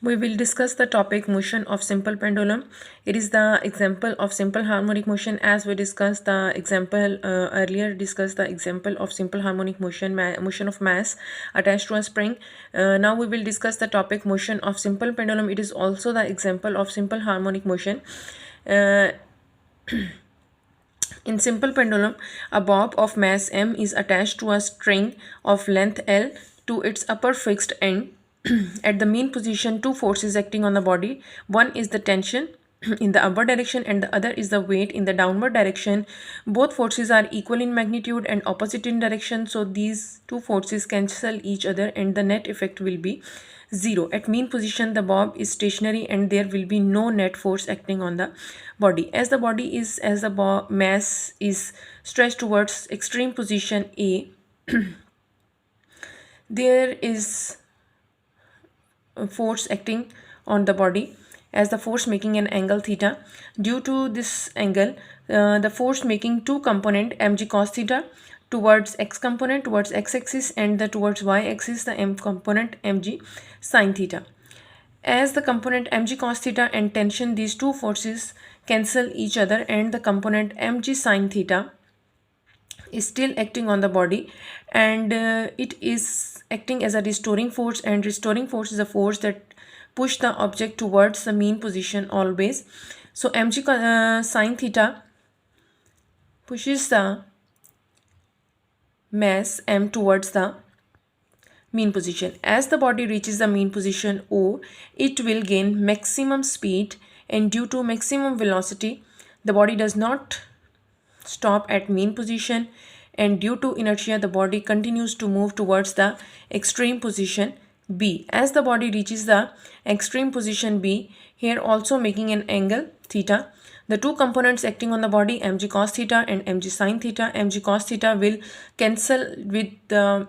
We will discuss the topic motion of simple pendulum. It is the example of simple harmonic motion, as we discussed the example earlier discussed the example of simple harmonic motion, motion of mass attached to a spring. Now we will discuss the topic motion of simple pendulum. It is also the example of simple harmonic motion. Uh, in simple pendulum, a bob of mass m is attached to a string of length L to its upper fixed end. At the mean position, two forces acting on the body. One is the tension in the upward direction and the other is the weight in the downward direction. Both forces are equal in magnitude and opposite in direction, so these two forces cancel each other and the net effect will be 0. At mean position, the bob is stationary and there will be no net force acting on the body. As the mass is stretched towards extreme position A, there is force acting on the body as the force making an angle theta. Due to this angle, the force making two component mg cos theta towards x component towards x axis and the towards y axis the m component mg sin theta. As the component mg cos theta and tension, these two forces cancel each other and the component mg sin theta is still acting on the body, and it is acting as a restoring force, and restoring force is a force that push the object towards the mean position always. So mg sin theta pushes the mass m towards the mean position. As the body reaches the mean position O, it will gain maximum speed, and due to maximum velocity, the body does not stop at mean position, and due to inertia the body continues to move towards the extreme position B. As the body reaches the extreme position B, here also making an angle theta, the two components acting on the body mg cos theta and mg sin theta, mg cos theta will cancel with the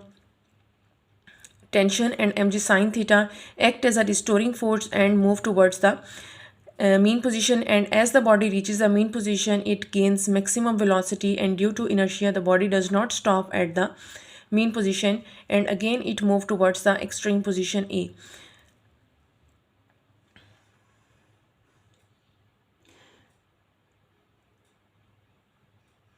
tension and mg sin theta act as a restoring force and move towards the mean position, and as the body reaches the mean position it gains maximum velocity, and due to inertia the body does not stop at the mean position and again it moves towards the extreme position A.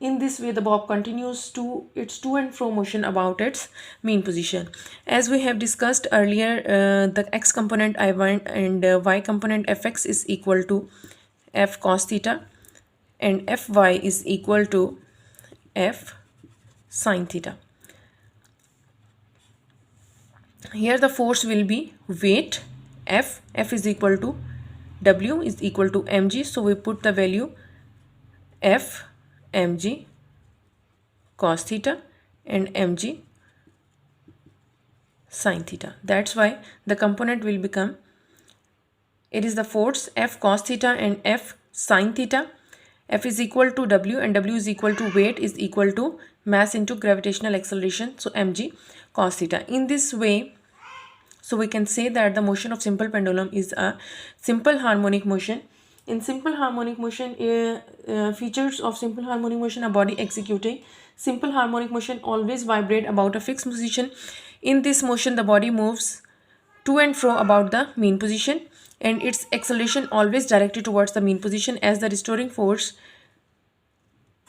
In this way, the bob continues to its to and fro motion about its mean position. As we have discussed earlier, the x component I1 and y component fx is equal to f cos theta and fy is equal to f sin theta. Here the force will be weight f is equal to w is equal to mg, so we put the value f mg cos theta and mg sin theta. That's why the component will become, it is the force f cos theta and f sin theta. F is equal to w and w is equal to weight is equal to mass into gravitational acceleration, so mg cos theta. In this way, so we can say that the motion of simple pendulum is a simple harmonic motion. In simple harmonic motion, features of simple harmonic motion, a body executing simple harmonic motion always vibrate about a fixed position. In this motion, the body moves to and fro about the mean position and its acceleration always directed towards the mean position as the restoring force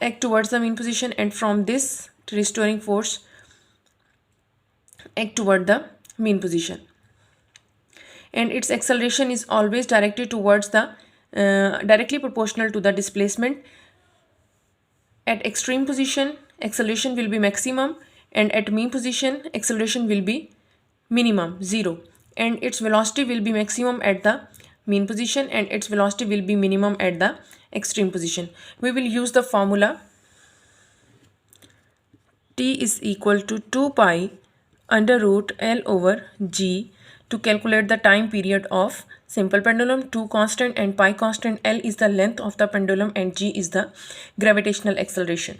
act towards the mean position, and from this restoring force act toward the mean position, and its acceleration is always directed towards the directly proportional to the displacement. At extreme position, acceleration will be maximum, and at mean position, acceleration will be minimum 0, and its velocity will be maximum at the mean position and its velocity will be minimum at the extreme position. We will use the formula T is equal to 2 pi under root L over G to calculate the time period of simple pendulum. 2 constant and pi constant. L is the length of the pendulum and G is the gravitational acceleration.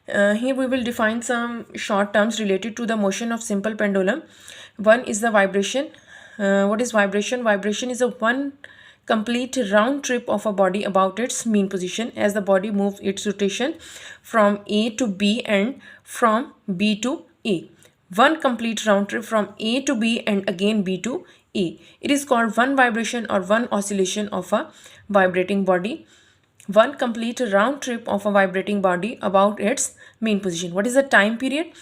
Here we will define some short terms related to the motion of simple pendulum. One is the vibration. What is vibration? Vibration is a one complete round trip of a body about its mean position as the body moves its rotation from A to B and from B to A. one complete round trip from A to B and again B to A. It is called one vibration or one oscillation of a vibrating body. One complete round trip of a vibrating body about its mean position. What is the time period?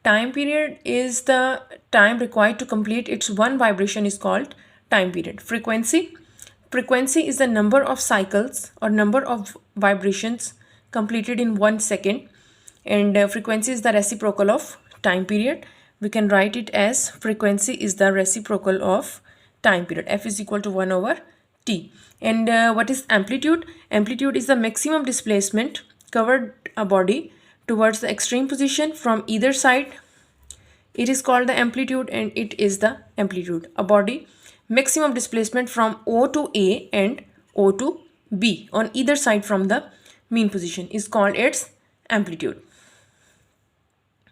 Time period is the time required to complete its one vibration is called time period. Frequency. Frequency is the number of cycles or number of vibrations completed in 1 second, and frequency is the reciprocal of time period. We can write it as frequency is the reciprocal of time period. F is equal to 1 over t. And what is amplitude? Amplitude is the maximum displacement covered a body towards the extreme position from either side. It is called the amplitude, and it is the amplitude. A body maximum displacement from O to A and O to B on either side from the mean position is called its amplitude.